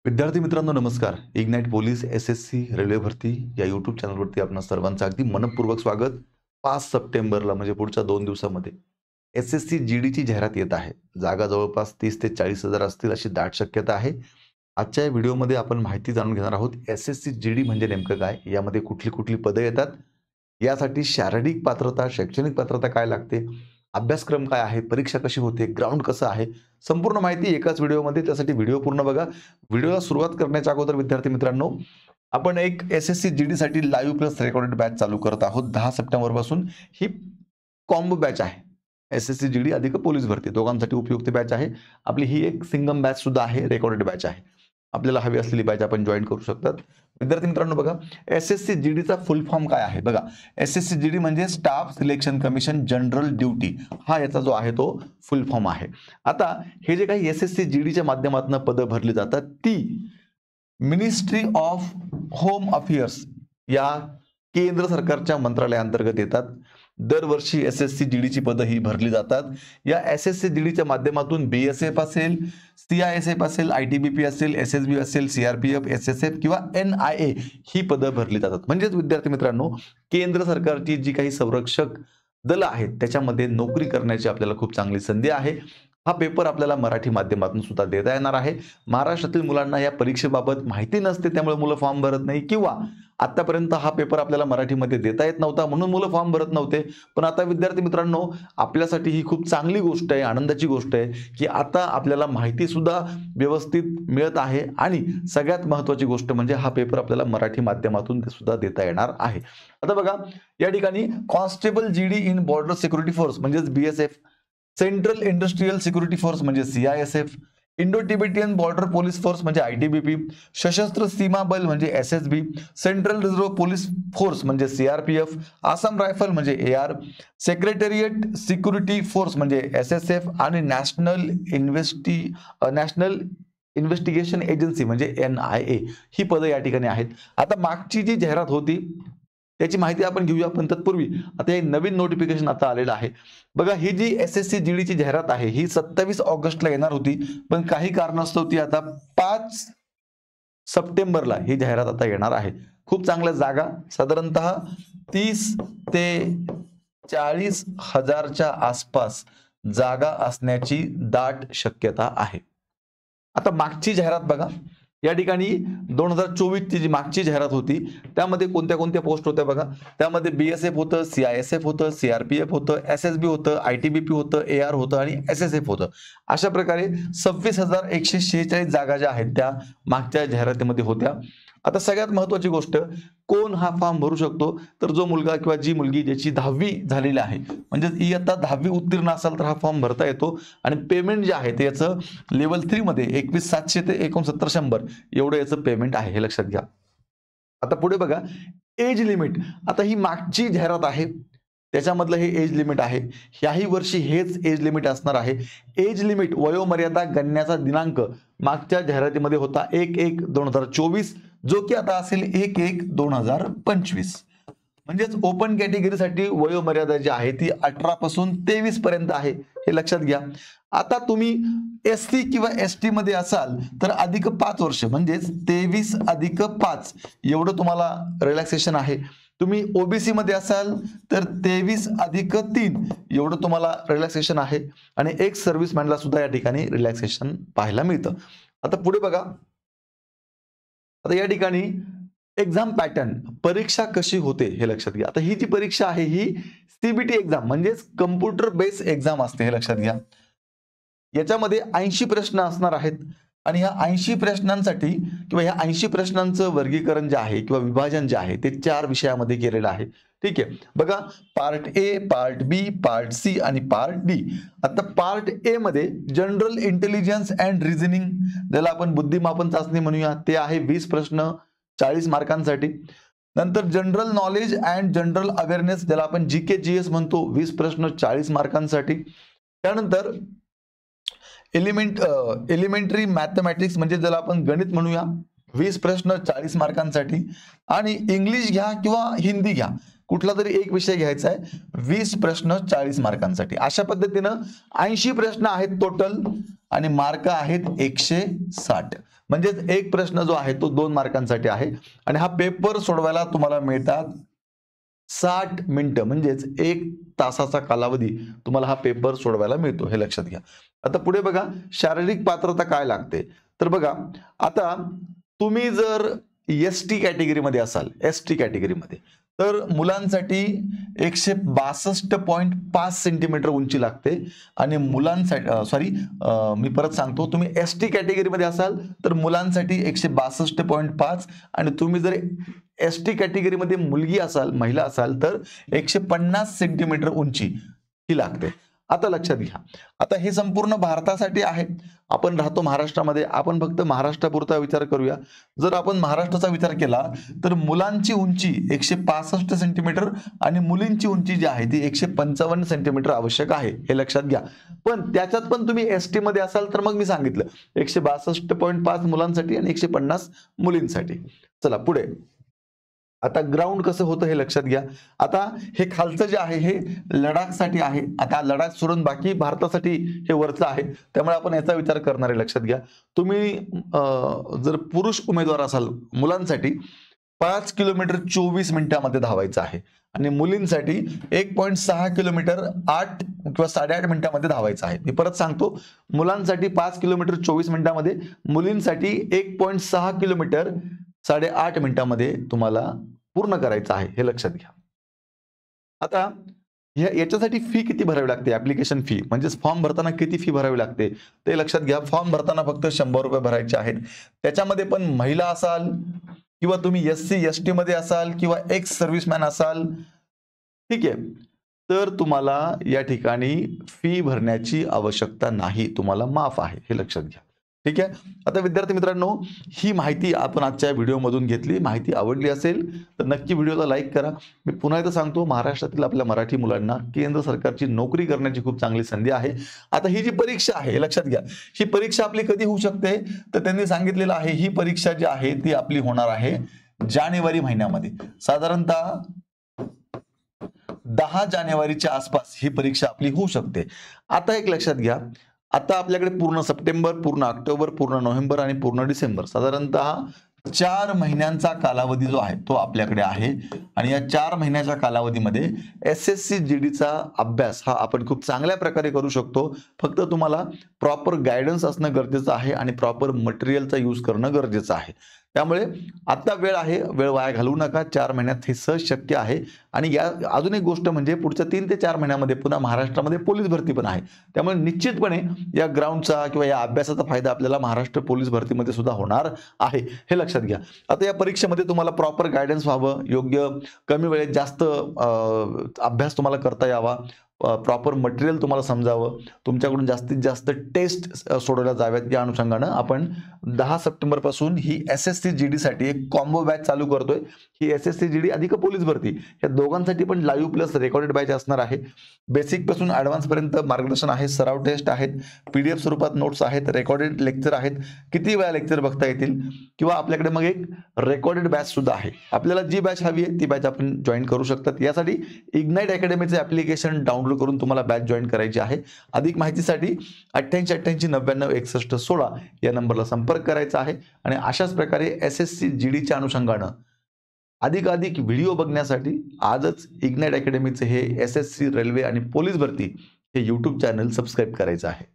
विद्यार्थी मित्रांनो नमस्कार. इग्नाइट पोलीस एसएससी रेल्वे भरती या यूट्यूब चॅनलवरती आपणा सर्वांचं अगदी मनपूर्वक स्वागत. 5 सप्टेंबरला म्हणजे पुढच्या 2 दिवसामध्ये एसएससी जीडीची जाहिरात येत आहे. जागा जवळपास 30 ते 40 हजार असतील अशी दाट शक्यता आहे. आजच्या या व्हिडिओमध्ये आपण माहिती जाणून घेणार आहोत. एसएससी जीडी म्हणजे नेमकं काय, यामध्ये कुठली कुठली पदे येतात, यासाठी शारीरिक पात्रता, शैक्षणिक पात्रता काय लागते, अभ्यासक्रम काय आहे, परीक्षा कशी होते, ग्राउंड कसं आहे, संपूर्ण माहिती एकाच व्हिडिओमध्ये. त्यासाठी व्हिडिओ पूर्ण बघा. व्हिडिओला सुरुवात करण्याच्या अगोदर विद्यार्थी मित्रांनो, आपण एक एसएससी जीडी साठी लाईव्ह प्लस रेकॉर्डेड बॅच चालू करत आहोत. 10 सप्टेंबर पासून ही कॉम्बो बॅच आहे. एसएससी जीडी अधिक पोलीस भरती दोघांसाठी उपयुक्त बॅच आहे. आपली ही एक सिंगम बॅच सुद्धा आहे, रेकॉर्डेड बॅच आहे. आपल्याला हवी असलेली बॅच आपण जॉईन करू शकतात. विद्यार्थी मित्रांनो बघा, एसएससी जीडीचा फुल फॉर्म काय आहे बघा. एसएससी जीडी म्हणजे staff selection commission general duty, हा याचा जो आहे तो फुल फॉर्म आहे. आता हे जे काही एसएससी जीडीच्या माध्यमातून पदं भरली जातात ती मिनिस्ट्री ऑफ होम अफेअर्स या केंद्र सरकारच्या मंत्रालयाअंतर्गत येतात. दरवर्षी एसएससी जीडीची पदं ही भरली जातात. या एसएससी जीडीच्या माध्यमातून बीएसएफ असेल, सीआयएसएफ असेल, आयटीबीपी असेल, एसएसबी असेल, सीआरपीएफ, एसएसएफ किंवा एनआयए ही पदं भरली जातात. म्हणजेच विद्यार्थी मित्रांनो, केंद्र सरकारची जी काही संरक्षक दलं आहेत त्याच्यामध्ये नोकरी करण्याची आपल्याला खूप चांगली संधी आहे. हा पेपर आपल्याला मराठी माध्यमातून सुद्धा देता येणार आहे. महाराष्ट्रातील मुलांना या परीक्षेबाबत माहिती नसते, त्यामुळे मुलं फॉर्म भरत नाही, किंवा आतापर्यंत हा पेपर आपल्याला मराठीमध्ये देता येत नव्हता म्हणून मुलं फॉर्म भरत नव्हते. पण आता विद्यार्थी मित्रांनो, आपल्यासाठी ही खूप चांगली गोष्ट आहे, आनंदाची गोष्ट आहे की आता आपल्याला माहिती सुद्धा व्यवस्थित मिळत आहे. आणि सगळ्यात महत्त्वाची गोष्ट म्हणजे हा पेपर आपल्याला मराठी माध्यमातून सुद्धा देता येणार आहे. आता बघा, या ठिकाणी constable GD in border security force म्हणजेच BSF, central industrial security force म्हणजे CISF, Indo Tibetan border police force म्हणजे आयटीबीपी, सशस्त्र सीमा बल म्हणजे SSB, central reserve police force म्हणजे सीआरपीएफ, आसाम रायफल म्हणजे एआर, सेक्रेटरिएट सिक्युरिटी फोर्स म्हणजे एसएसएफ आणि नॅशनल इन्व्हेस्टिगेशन एजन्सी म्हणजे NIA ही पदं या ठिकाणी आहेत. आता मागची जी जाहिरात होती त्याची माहिती आपण घेऊया, पण तत्पूर्वी आता हे नवीन नोटिफिकेशन आता आलेलं आहे बघा. ही जी एसएससी जीडीची जाहिरात आहे ही 27 ऑगस्टला येणार होती, पण काही कारणास्तव ती आता 5 सप्टेंबरला ही जाहिरात आता येणार आहे. खूप चांगल्या जागा, साधारणतः 30 ते 40 हजारच्या आसपास जागा असण्याची दाट शक्यता आहे. आता मागची जाहिरात बघा, या ठिकाणी 2024ची जी मागची जाहिरात होती त्यामध्ये कोणत्या कोणत्या पोस्ट होत्या बघा. त्यामध्ये बीएसएफ होतं, सीआयएसएफ होतं, सीआरपीएफ होतं, एसएसबी होतं, आयटीबीपी होतं, एआर होतं आणि एसएसएफ होतं. अशा प्रकारे 26,146 जागा ज्या आहेत त्या मागच्या जाहिरातीमध्ये होत्या. आता सगळ्यात महत्त्वाची गोष्ट, कोण हा फॉर्म भरू शकतो, तर जो मुलगा किंवा जी मुलगी ज्याची 10वी झालेली आहे, म्हणजे इयत्ता 10वी उत्तीर्ण असाल तर हा फॉर्म भरता येतो. आणि पेमेंट जे आहे ते याचं लेवल 3 मध्ये 21,700 ते 69,100 एवढं याचं पेमेंट आहे, हे लक्षात घ्या. आता पुढे बघा, एज लिमिट. आता ही मागची जाहिरात आहे त्याच्यामधलं हे एज लिमिट आहे. ह्याही वर्षी हेच एज लिमिट असणार आहे. एज लिमिट वयोमर्यादा गणण्याचा दिनांक मागच्या जाहिरातीमध्ये होता 1/1/2024, जो की आता असेल 1/1/2025. म्हणजेच ओपन कॅटेगरीसाठी वयोमर्यादा जी आहे ती 18 पासून 23 पर्यंत आहे, हे लक्षात घ्या. आता तुम्ही एससी किंवा एसटी मध्ये असाल तर अधिक 5 वर्ष म्हणजेच 23 अधिक 5 एवढं तुम्हाला रिलॅक्सेशन आहे. तुम्ही ओबीसी मध्ये असाल तर 23 अधिक 3 एवढं तुम्हाला रिलॅक्सेशन आहे. आणि एक सर्व्हिसमॅनला सुद्धा या ठिकाणी रिलॅक्सेशन पाहायला मिळतं. आता पुढे बघा, आता या ठिकाणी एक्झाम पॅटर्न, परीक्षा कशी होते हे लक्षात घ्या. आता ही जी परीक्षा आहे ही सीबीटी एक्झाम म्हणजेच कम्प्युटर बेस एक्झाम असते, हे लक्षात घ्या. याच्यामध्ये 80 प्रश्न असणार आहेत आणि ह्या 80 प्रश्नांसाठी किंवा ह्या 80 प्रश्नांचं वर्गीकरण जे आहे किंवा विभाजन जे आहे ते 4 विषयामध्ये केलेलं आहे. ठीक आहे बघा, part A, part B, part C आणि पार्ट डी. आता पार्ट ए मध्ये जनरल इंटेलिजन्स अँड रिझनिंग, ज्याला आपण बुद्धिमापन चाचणी म्हणूया, ते आहे 20 प्रश्न 40 मार्कांसाठी. नंतर general knowledge and general awareness, ज्याला आपण जीके जीएस म्हणतो, 20 प्रश्न 40 मार्कांसाठी. त्यानंतर एलिमेंटरी मॅथमॅटिक्स म्हणजे ज्याला आपण गणित म्हणूया, 20 प्रश्न 40 मार्कांसाठी. आणि इंग्लिश घ्या किंवा हिंदी घ्या, कुठला तरी एक विषय घ्यायचा आहे, 20 प्रश्न 40 मार्कांसाठी. अशा पद्धतीनं 80 प्रश्न आहेत टोटल आणि मार्क आहेत 160. म्हणजेच एक प्रश्न जो आहे तो 2 मार्कांसाठी आहे आणि हा पेपर सोडवायला तुम्हाला मिळतात 60 मिनिटं, म्हणजेच 1 तासाचा कालावधी तुम्हाला हा पेपर सोडवायला मिळतो, हे लक्षात घ्या. आता पुढे बघा, शारीरिक पात्रता काय लागते. तर बघा, आता तुम्ही जर एसटी कॅटेगरीमध्ये असाल, एसटी कॅटेगरीमध्ये, तर मुलांसाठी 162.5 सेंटीमीटर उंची लागते आणि मुलांसाठी मी परत सांगतो, तुम्ही एसटी कॅटेगरीमध्ये असाल तर मुलांसाठी 162.5 आणि तुम्ही जर एसटी कॅटेगरीमध्ये मुलगी असाल, महिला असाल तर 150 सेंटीमीटर उंची ही लागते. आता लक्षात घ्या, आता हे संपूर्ण भारतासाठी आहे. आपण राहतो महाराष्ट्रामध्ये, आपण फक्त महाराष्ट्रापुरता विचार करूया. जर आपण महाराष्ट्राचा विचार केला तर मुलांची उंची 165 सेंटीमीटर आणि मुलींची उंची जी आहे ती 155 सेंटीमीटर आवश्यक आहे, हे लक्षात घ्या. पण त्याच्यात पण तुम्ही एसटी मध्ये असाल तर मग मी सांगितलं 162.5 मुलांसाठी आणि 150 मुलींसाठी. चला पुढे, आता ग्राउंड कसं होतं हे लक्षात घ्या. आता हे खालचं जे आहे हे लडाखसाठी आहे. आता लडाख सोडून बाकी भारतासाठी हे वरचं आहे, त्यामुळे आपण याचा विचार करणार आहे. लक्षात घ्या, तुम्ही जर पुरुष उमेदवार असाल मुलांसाठी 5 किलोमीटर 24 मिनिटांमध्ये धावायचं आहे आणि मुलींसाठी 1.6 किलोमीटर 8 किंवा 8.5 मिनिटांमध्ये धावायचं आहे. मी परत सांगतो, मुलांसाठी 5 किलोमीटर 24 मिनिटांमध्ये, मुलींसाठी 1.6 किलोमीटर 8.5 मिनिटांमध्ये तुम्हाला पूर्ण करायचं आहे, हे लक्षात घ्या. आता याच्यासाठी फी किती भरावी लागते, ऍप्लिकेशन फी म्हणजेच फॉर्म भरताना किती फी भरावी लागते ते लक्षात घ्या. फॉर्म भरताना फक्त 100 रुपये भरायचे आहेत. त्याच्यामध्ये पण महिला असाल किंवा तुम्ही SC ST मध्ये असाल किंवा एक्स सर्व्हिसमॅन असाल, ठीक आहे, तर तुम्हाला या ठिकाणी फी भरण्याची आवश्यकता नाही, तुम्हाला माफ आहे, हे लक्षात घ्या. ठीक आहे. आता विद्यार्थी मित्रांनो, ही माहिती आपण आजच्या व्हिडिओमधून घेतली. माहिती आवडली असेल तर नक्की व्हिडिओला लाईक करा. मी पुन्हा एकदा सांगतो, महाराष्ट्रातील आपल्या मराठी मुलांना केंद्र सरकारची नोकरी करण्याची खूप चांगली संधी आहे. आता ही जी परीक्षा आहे, लक्षात घ्या, ही परीक्षा आपली कधी होऊ शकते तर त्यांनी सांगितलेलं आहे, ही परीक्षा जी आहे ती आपली होणार आहे जानेवारी महिन्यामध्ये. साधारणतः 10 जानेवारीच्या आसपास ही परीक्षा आपली होऊ शकते. आता एक लक्षात घ्या, आता आपल्याकडे पूर्ण सप्टेंबर, पूर्ण ऑक्टोबर, पूर्ण नोव्हेंबर आणि पूर्ण डिसेंबर, साधारणतः 4 महिन्यांचा कालावधी जो आहे तो आपल्याकडे आहे आणि या 4 महिन्याच्या कालावधीमध्ये SSC GDचा अभ्यास हा आपण खूप चांगल्या प्रकारे करू शकतो. फक्त तुम्हाला प्रॉपर गायडन्स असणं गरजेचं आहे आणि प्रॉपर मटेरियलचा यूज करणं गरजेचं आहे. त्यामुळे आता वेळ आहे, वेळ वाया घालवू नका. 4 महिन्यात हे सहज शक्य आहे. आणि या अजून एक गोष्ट म्हणजे पुढच्या 3 ते 4 महिन्यामध्ये पुन्हा महाराष्ट्रामध्ये पोलीस भरती पण आहे. त्यामुळे निश्चितपणे या ग्राउंडचा किंवा या अभ्यासाचा फायदा आपल्याला महाराष्ट्र पोलीस भरतीमध्ये सुद्धा होणार आहे, हे लक्षात घ्या. आता या परीक्षेमध्ये तुम्हाला प्रॉपर गायडन्स व्हावं, योग्य कमी वेळेत जास्त अभ्यास तुम्हाला करता यावा, प्रॉपर मटेरियल तुम्हाला समजावं, तुमच्याकडून जास्तीत जास्त टेस्ट सोडवल्या जाव्यात, या अनुषंगानं आपण 10 सप्टेंबर पासून ही SSC GD साठी एक कॉम्बो बॅच चालू करतोय. ही SSC GD अधिक पोलीस भरती या दोघांसाठी पण लाईव्ह प्लस रेकॉर्डेड बॅच असणार आहे. बेसिक पासून ॲडव्हान्स पर्यंत मार्गदर्शन आहे, सराव टेस्ट आहेत, PDF स्वरूपात नोट्स आहेत, रेकॉर्डेड लेक्चर आहेत, किती वेळा लेक्चर बघता येतील, किंवा आपल्याकडे मग एक रेकॉर्डेड बॅच सुद्धा आहे. आपल्याला जी बॅच हवी आहे ती बॅच आपण जॉईन करू शकतात. यासाठी इग्नाइट अकॅडमीचे ॲप्लिकेशन डाउनलोड करून तुम्हाला बॅच जॉईन करायची आहे. अधिक माहितीसाठी 88 99 61 16 या नंबरला संपर्क करायचा आहे. आणि अशाच प्रकारे SSC GDच्या अनुषंगानं अधिक व्हिडिओ बघण्यासाठी आजच इग्नाइट अकॅडमीचे हे SSC रेल्वे आणि पोलीस भरती हे YouTube चॅनल सबस्क्राईब करायचं आहे.